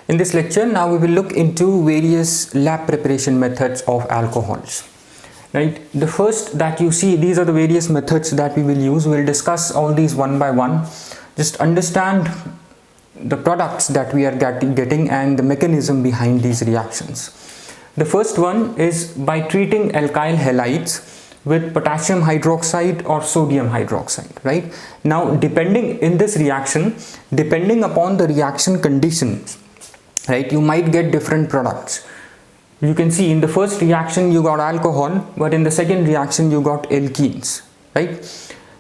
In this lecture, now we will look into various lab preparation methods of alcohols. Right, the first that you see, these are the various methods that we will use. We'll discuss all these one by one. Just understand the products that we are getting and the mechanism behind these reactions. The first one is by treating alkyl halides with potassium hydroxide or sodium hydroxide. Right, now depending in this reaction, depending upon the reaction conditions, right, you might get different products. You can see in the first reaction you got alcohol, but in the second reaction you got alkenes, right?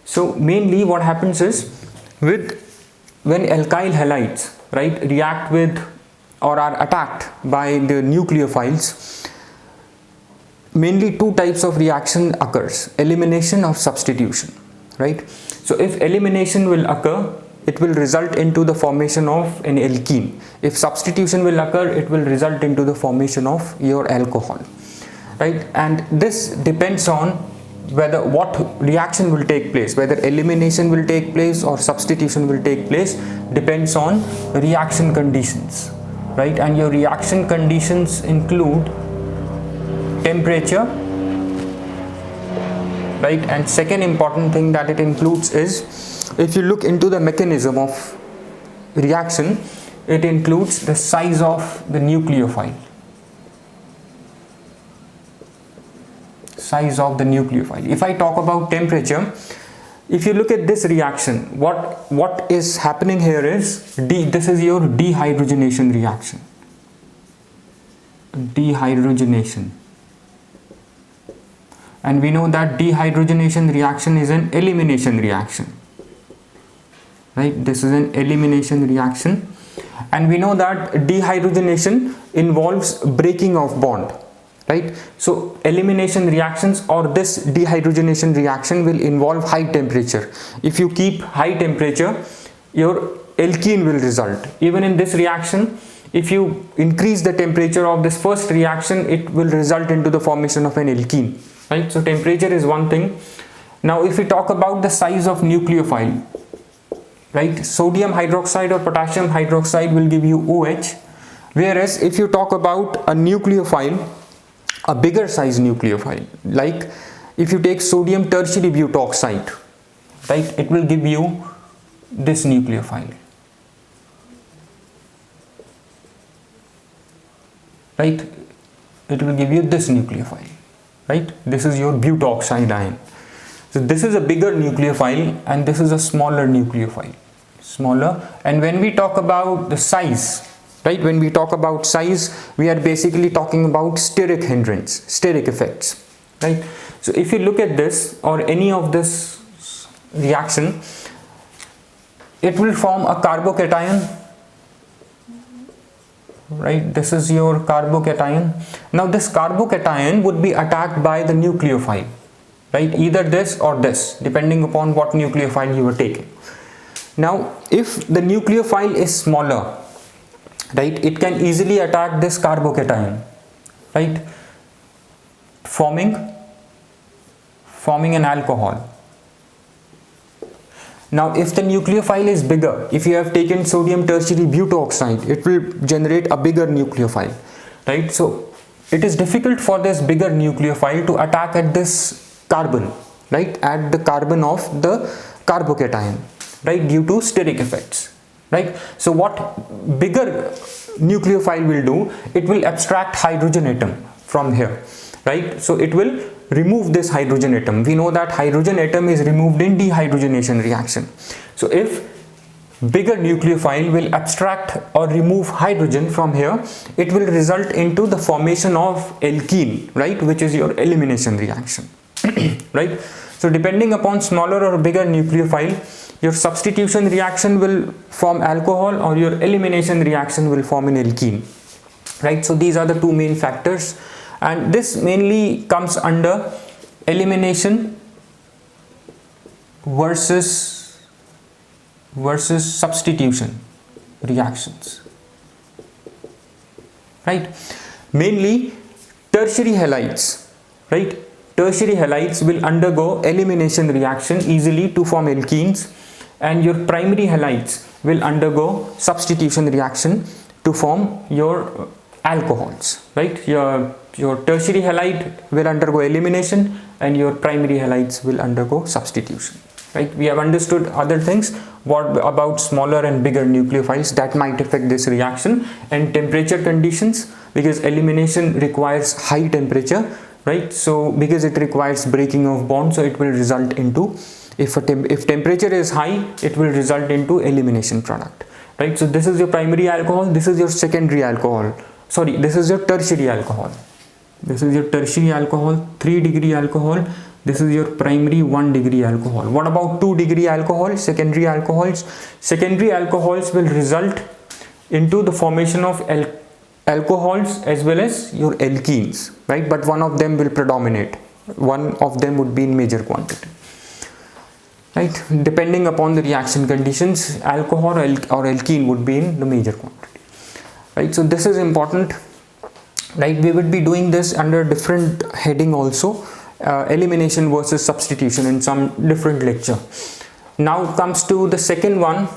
So mainly what happens is, when alkyl halides, right, react with or are attacked by the nucleophiles, mainly two types of reaction occurs: elimination or substitution, right? So if elimination will occur, it will result into the formation of an alkene. If substitution will occur, it will result into the formation of your alcohol, right? And this depends on whether what reaction will take place, whether elimination will take place or substitution will take place, depends on reaction conditions, right? And your reaction conditions include temperature, right? And second important thing that it includes is, if you look into the mechanism of reaction, it includes the size of the nucleophile. Size of the nucleophile. If I talk about temperature, if you look at this reaction, what is happening here is, this is your dehydrogenation reaction. Dehydrogenation. And we know that dehydrogenation reaction is an elimination reaction. Right, this is an elimination reaction, and we know that dehydrogenation involves breaking of bond, right? So elimination reactions or this dehydrogenation reaction will involve high temperature. If you keep high temperature, your alkene will result. Even in this reaction, if you increase the temperature of this first reaction, it will result into the formation of an alkene, right? So temperature is one thing. Now if we talk about the size of nucleophile, right, sodium hydroxide or potassium hydroxide will give you OH, whereas if you talk about a nucleophile, a bigger size nucleophile, like if you take sodium tertiary butoxide, right, it will give you this nucleophile, right, it will give you this nucleophile, right, this is your butoxide ion. So this is a bigger nucleophile and this is a smaller nucleophile, smaller. And when we talk about the size, right, when we talk about size, we are basically talking about steric hindrance, steric effects, right? So if you look at this or any of this reaction, it will form a carbocation, right? This is your carbocation. Now this carbocation would be attacked by the nucleophile, right, either this or this, depending upon what nucleophile you are taking. Now if the nucleophile is smaller, right, it can easily attack this carbocation, right, forming an alcohol. Now if the nucleophile is bigger, if you have taken sodium tertiary butoxide, it will generate a bigger nucleophile, right? So it is difficult for this bigger nucleophile to attack at this carbon, right, at the carbon of the carbocation, right, due to steric effects, right? So what bigger nucleophile will do, it will abstract hydrogen atom from here, right? So it will remove this hydrogen atom. We know that hydrogen atom is removed in dehydrogenation reaction. So if bigger nucleophile will abstract or remove hydrogen from here, it will result into the formation of alkene, right, which is your elimination reaction. Right, so depending upon smaller or bigger nucleophile, your substitution reaction will form alcohol or your elimination reaction will form an alkene, right? So these are the two main factors, and this mainly comes under elimination versus substitution reactions, right? Mainly tertiary halides, right? Tertiary halides will undergo elimination reaction easily to form alkenes, and your primary halides will undergo substitution reaction to form your alcohols, right? Your tertiary halide will undergo elimination and your primary halides will undergo substitution, right? We have understood other things. What about smaller and bigger nucleophiles that might affect this reaction, and temperature conditions, because elimination requires high temperature, right? So because it requires breaking of bonds, so it will result into, if temperature is high, it will result into elimination product, right? So this is your primary alcohol, this is your secondary alcohol, sorry, this is your tertiary alcohol. This is your tertiary alcohol, 3 degree alcohol. This is your primary 1 degree alcohol. What about 2 degree alcohol, secondary alcohols? Secondary alcohols will result into the formation of alcohols as well as your alkenes, right? But one of them will predominate. One of them would be in major quantity, right? Depending upon the reaction conditions, alcohol or alkene would be in the major quantity, right? So this is important. Right, we would be doing this under different heading also, elimination versus substitution, in some different lecture. Now comes to the second one,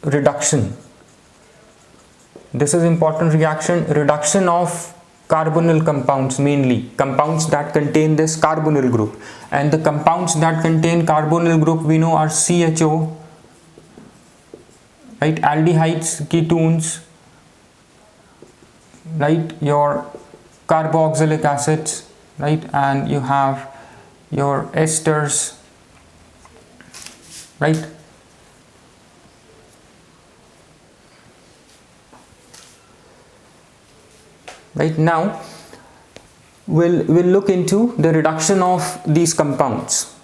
reduction. This is important reaction, reduction of carbonyl compounds, mainly compounds that contain this carbonyl group, and the compounds that contain carbonyl group we know are CHO, right, aldehydes, ketones, right, your carboxylic acids, right, and you have your esters, right. Right, now we'll look into the reduction of these compounds,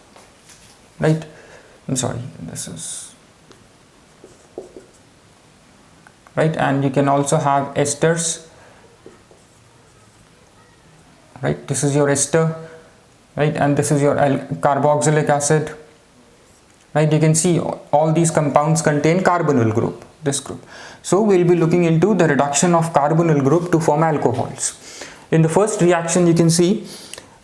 right. I'm sorry, this is right, and you can also have esters. Right, this is your ester, right, and this is your carboxylic acid, right. You can see all these compounds contain carbonyl group, this group. So we'll be looking into the reduction of carbonyl group to form alcohols. In the first reaction, you can see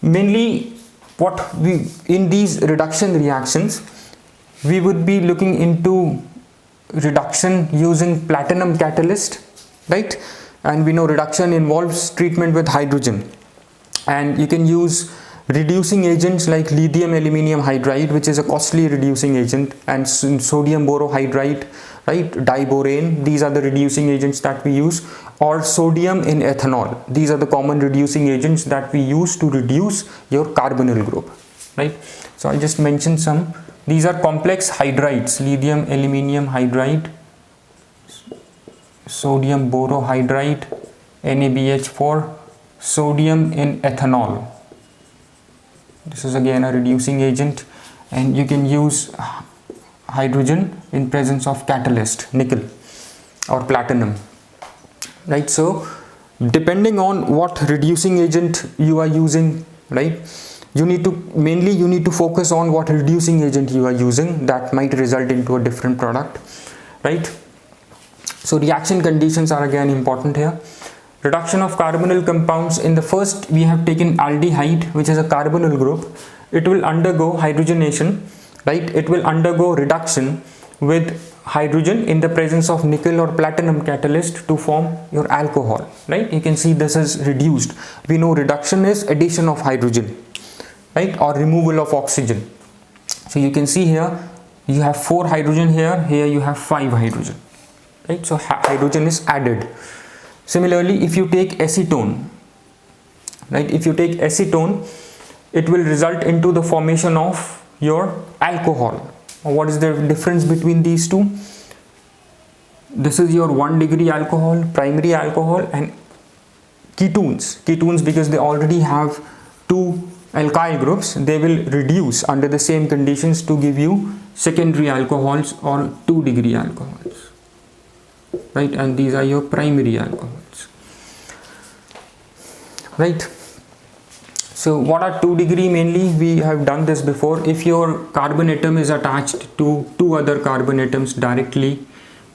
mainly what we, in these reduction reactions, we would be looking into reduction using platinum catalyst, right, and we know reduction involves treatment with hydrogen. And you can use reducing agents like lithium aluminium hydride, which is a costly reducing agent, and sodium borohydride, right, diborane. These are the reducing agents that we use, or sodium in ethanol. These are the common reducing agents that we use to reduce your carbonyl group, right. So I just mentioned some. These are complex hydrides: lithium aluminium hydride, sodium borohydride, NaBH4, sodium in ethanol. This is again a reducing agent, and you can use hydrogen in presence of catalyst, nickel or platinum, right. So depending on what reducing agent you are using, right, you need to focus on what reducing agent you are using. That might result into a different product, right. So reaction conditions are again important here. Reduction of carbonyl compounds. In the first, we have taken aldehyde, which is a carbonyl group. It will undergo hydrogenation, right. It will undergo reduction with hydrogen in the presence of nickel or platinum catalyst to form your alcohol, right. You can see this is reduced. We know reduction is addition of hydrogen, right, or removal of oxygen. So you can see here you have 4 hydrogen here, here you have 5 hydrogen, right. So hydrogen is added. Similarly, if you take acetone, right, if you take acetone, it will result into the formation of your alcohol. What is the difference between these two? This is your 1 degree alcohol, primary alcohol, and ketones because they already have 2 alkyl groups. They will reduce under the same conditions to give you secondary alcohols or 2 degree alcohols, right, and these are your primary alcohols, right. So what are 2 degree? Mainly we have done this before. If your carbon atom is attached to 2 other carbon atoms directly,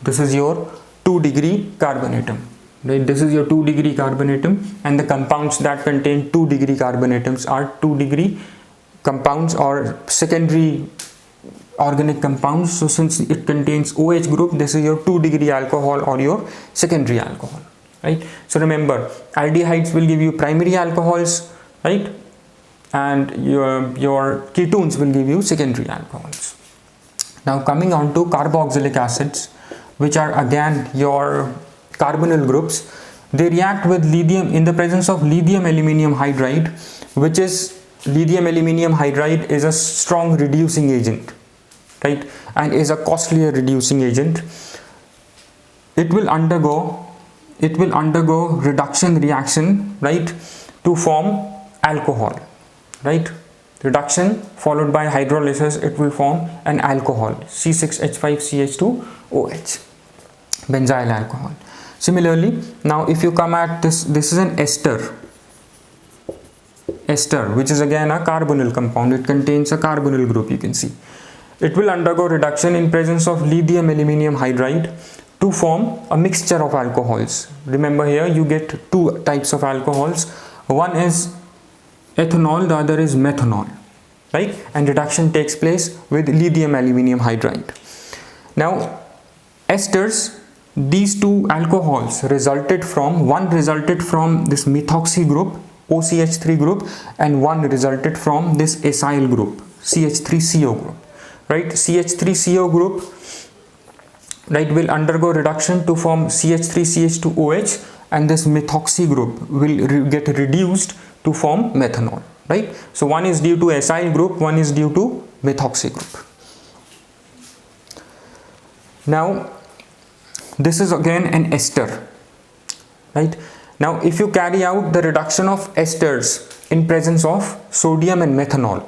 this is your 2 degree carbon atom, right. This is your 2 degree carbon atom, and the compounds that contain 2 degree carbon atoms are 2 degree compounds or secondary organic compounds. So since it contains OH group, this is your 2-degree alcohol or your secondary alcohol, right? So remember, aldehydes will give you primary alcohols, right? And your ketones will give you secondary alcohols. Now coming on to carboxylic acids, which are again your carbonyl groups. They react with lithium in the presence of lithium aluminium hydride, which is lithium aluminium hydride is a strong reducing agent, right, and is a costlier reducing agent. It will undergo reduction reaction, right, to form alcohol, right? Reduction followed by hydrolysis, it will form an alcohol, C6H5CH2OH, benzyl alcohol. Similarly, now if you come at this is an ester, which is again a carbonyl compound. It contains a carbonyl group, you can see. It will undergo reduction in presence of lithium aluminium hydride to form a mixture of alcohols. Remember, here you get two types of alcohols. One is ethanol, the other is methanol, right? And reduction takes place with lithium aluminium hydride. Now esters, these two alcohols resulted from this methoxy group, OCH3 group, and one resulted from this acyl group, CH3CO group, right? CH3CO group, right, will undergo reduction to form CH3CH2OH, and this methoxy group will get reduced to form methanol, right? So one is due to acyl group, one is due to methoxy group. Now this is again an ester, right? Now if you carry out the reduction of esters in presence of sodium and methanol,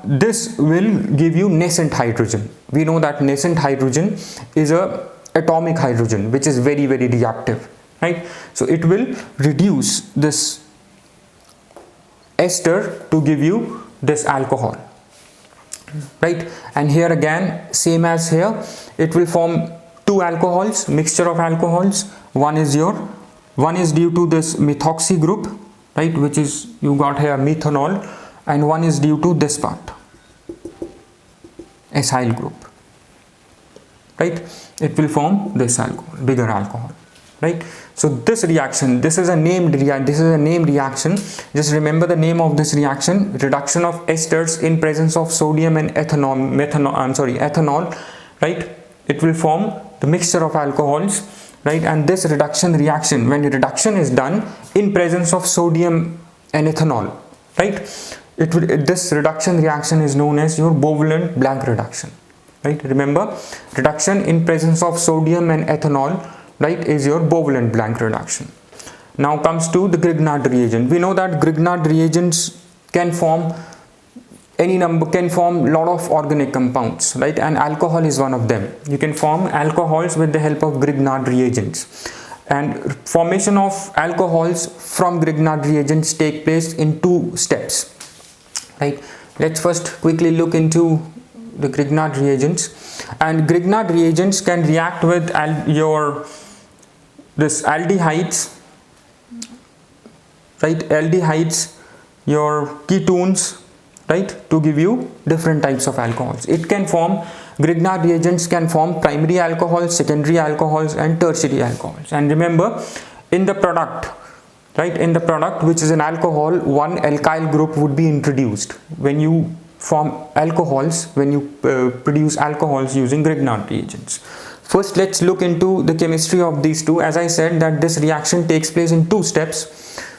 this will give you nascent hydrogen. We know that nascent hydrogen is a atomic hydrogen which is very, very reactive, right? So it will reduce this ester to give you this alcohol, right? And here again, same as here, it will form two alcohols, mixture of alcohols. One is due to this methoxy group, right, which is, you got here methanol, and one is due to this part, acyl group, right? It will form this alcohol, bigger alcohol, right? So this reaction, this is a named reaction. Just remember the name of this reaction: reduction of esters in presence of sodium and ethanol, right? It will form the mixture of alcohols, right? And this reduction reaction, when reduction is done in presence of sodium and ethanol, right, this reduction reaction is known as your Bovalent blank reduction, right? Remember, reduction in presence of sodium and ethanol, right, is your Bovalent blank reduction. Now comes to the Grignard reagent. We know that Grignard reagents can form lot of organic compounds, right? And alcohol is one of them. You can form alcohols with the help of Grignard reagents, and formation of alcohols from Grignard reagents take place in two steps, right? Let's first quickly look into the Grignard reagents. And Grignard reagents can react with aldehydes, right? Aldehydes, your ketones, right, to give you different types of alcohols. Grignard reagents can form primary alcohols, secondary alcohols, and tertiary alcohols. And remember, in the product, right, which is an alcohol, one alkyl group would be introduced when you produce alcohols using Grignard reagents. First, let's look into the chemistry of these two. As I said, that this reaction takes place in two steps.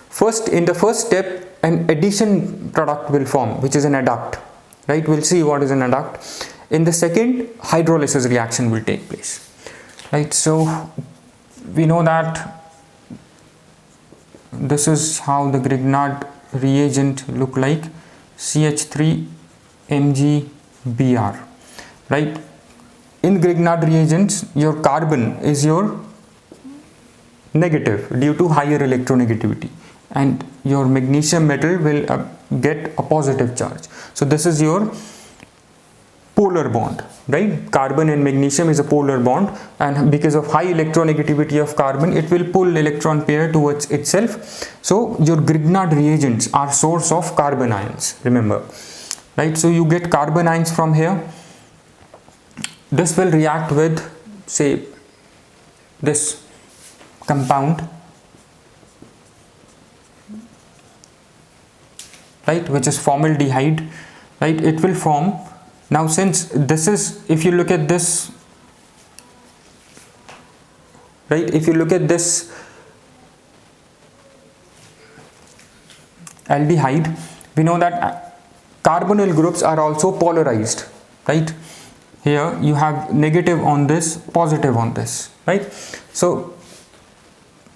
First, in the first step, an addition product will form, which is an adduct, right? We'll see what is an adduct. In the second, hydrolysis reaction will take place, right? So we know that this is how the Grignard reagent look like, CH3MgBr, right? In Grignard reagents, your carbon is your negative due to higher electronegativity, and your magnesium metal will get a positive charge. So this is your polar bond, right? Carbon and magnesium is a polar bond, and because of high electronegativity of carbon, it will pull electron pair towards itself. So your Grignard reagents are source of carbon ions, remember. right? So you get carbon ions from here. This will react with, say, this compound, right, which is formaldehyde, right? It will form. Now since this is, if you look at this, right, if you look at this aldehyde, we know that carbonyl groups are also polarized, right? Here you have negative on this, positive on this, right? So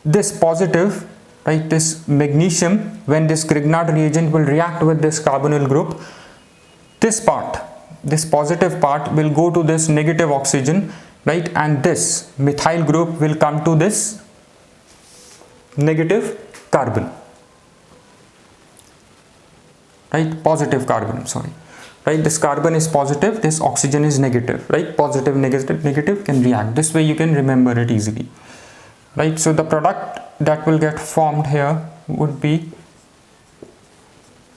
this positive, right, this magnesium, when this Grignard reagent will react with this carbonyl group, this part, this positive part will go to this negative oxygen, right, and this methyl group will come to this negative carbon, right, positive carbon, sorry, right, this carbon is positive, this oxygen is negative, right, positive, negative can react. This way you can remember it easily, right? So the product that will get formed here would be,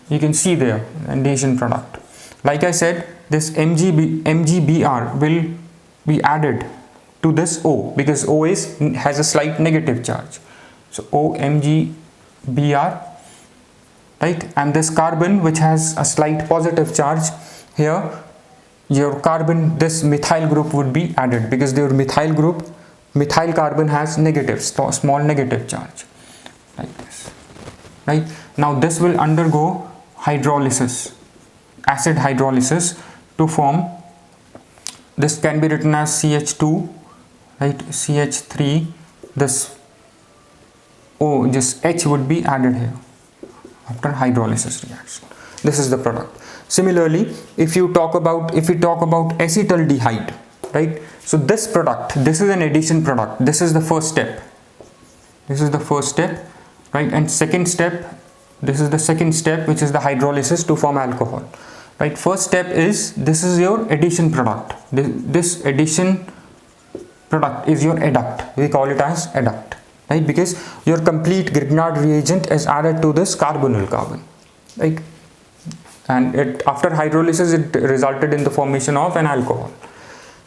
you can see there, addition product. Like I said, this MgBr will be added to this O, because O has a slight negative charge. So OMgBr, right, and this carbon which has a slight positive charge, here your carbon, this methyl group would be added, because their methyl group, methyl carbon has negative, small negative charge, like this, right? Now this will undergo hydrolysis, acid hydrolysis, to form, this can be written as CH2, right, CH3, this O, just H would be added here after hydrolysis reaction. This is the product. Similarly, if we talk about acetaldehyde, right, so this product, this is an addition product, this is the first step, right, and second step, this is the second step, which is the hydrolysis to form alcohol, right? First step is, this is your addition product, this addition product is your adduct, we call it as adduct, right, because your complete Grignard reagent is added to this carbonyl carbon, right, and after hydrolysis it resulted in the formation of an alcohol.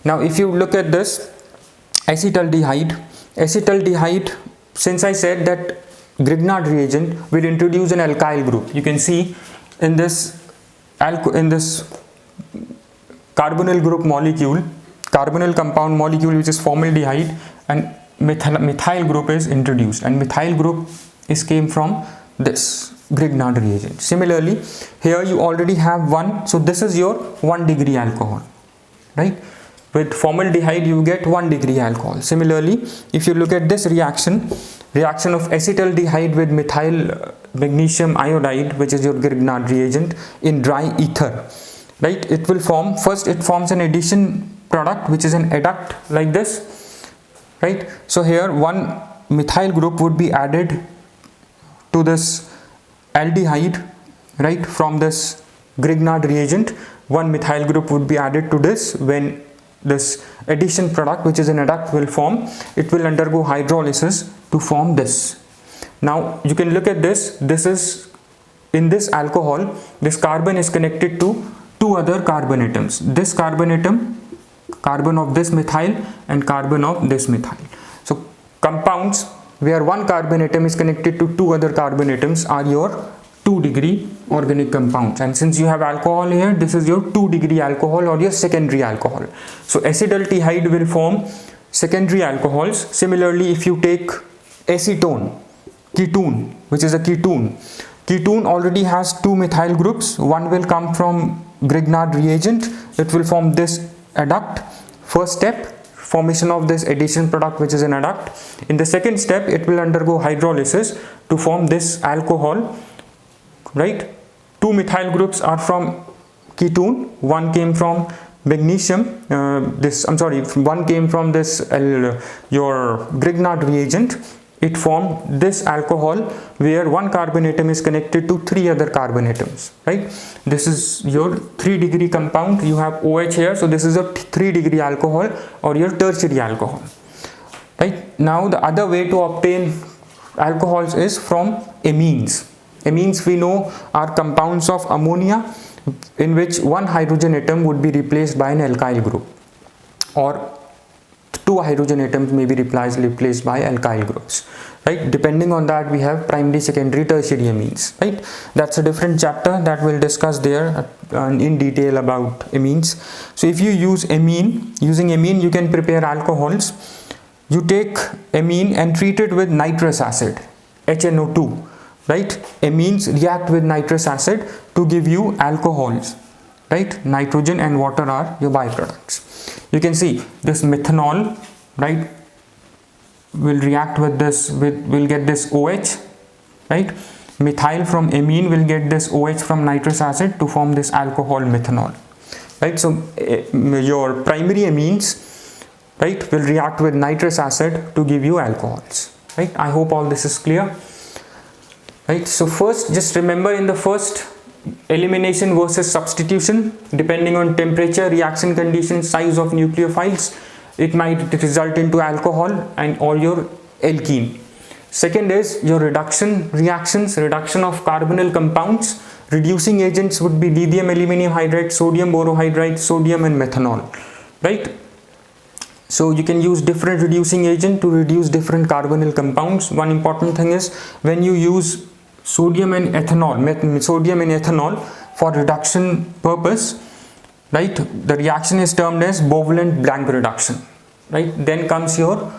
Now if you look at this acetaldehyde, since I said that Grignard reagent will introduce an alkyl group, you can see in this carbonyl group molecule, carbonyl compound molecule, which is formaldehyde, and methyl group is introduced, and methyl group came from this Grignard reagent. Similarly, here you already have one, so this is your 1 degree alcohol, right? With formaldehyde you get 1 degree alcohol. Similarly, if you look at this reaction of acetaldehyde with methyl magnesium iodide, which is your Grignard reagent, in dry ether, right, it will form, first it forms an addition product, which is an adduct, like this, right? So here one methyl group would be added to this aldehyde, right, from this Grignard reagent. One methyl group would be added to this. When this addition product, which is an adduct, will form, it will undergo hydrolysis to form this. Now you can look at this, is in this alcohol, this carbon is connected to two other carbon atoms, this carbon atom, carbon of this methyl, and carbon of this methyl. So compounds where one carbon atom is connected to two other carbon atoms are your 2 degree organic compounds, and since you have alcohol here, this is your 2 degree alcohol or your secondary alcohol. So acetaldehyde will form secondary alcohols. Similarly, if you take acetone, ketone, which is a ketone already has 2 methyl groups. One will come from Grignard reagent, it will form this adduct. First step, formation of this addition product, which is an adduct. In the second step, it will undergo hydrolysis to form this alcohol, right? 2 methyl groups are from ketone, one came from magnesium, one came from this your Grignard reagent. It formed this alcohol where one carbon atom is connected to 3 other carbon atoms, right? This is your 3 degree compound, you have OH here, so this is a 3 degree alcohol or your tertiary alcohol, right? Now the other way to obtain alcohols is from amines. Amines we know are compounds of ammonia, in which one hydrogen atom would be replaced by an alkyl group, or two hydrogen atoms may be replaced by alkyl groups, right? Depending on that, we have primary, secondary, tertiary amines, right? That's a different chapter that we'll discuss there in detail about amines. So if you use using amine you can prepare alcohols. You take amine and treat it with nitrous acid, HNO2, right? Amines react with nitrous acid to give you alcohols, right? Nitrogen and water are your byproducts. You can see this methanol, right, will react with this, will get this OH, right? Methyl from amine will get this OH from nitrous acid to form this alcohol methanol, right? So your primary amines, right, will react with nitrous acid to give you alcohols, right? I hope all this is clear, right? So first, just remember, in the first, elimination versus substitution, depending on temperature, reaction conditions, size of nucleophiles, it might result into alcohol and or your alkene. Second is your reduction reactions, reduction of carbonyl compounds. Reducing agents would be lithium aluminum hydride, sodium borohydride, sodium and methanol, right? So you can use different reducing agent to reduce different carbonyl compounds. One important thing is when you use sodium and ethanol for reduction purpose, right, the reaction is termed as Bovalent blank reduction, right? Then comes your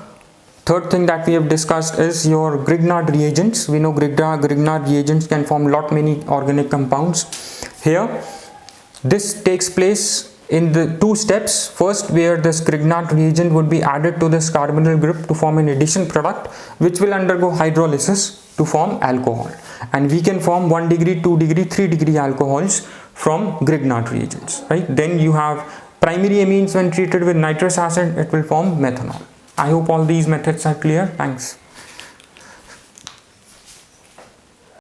third thing that we have discussed is your Grignard reagents. We know Grignard reagents can form many organic compounds. Here this takes place in the two steps. First, where this Grignard reagent would be added to this carbonyl group to form an addition product which will undergo hydrolysis to form alcohol, and we can form 1 degree, 2 degree, 3 degree alcohols from Grignard reagents, right? Then you have primary amines. When treated with nitrous acid, it will form methanol. I hope all these methods are clear. Thanks.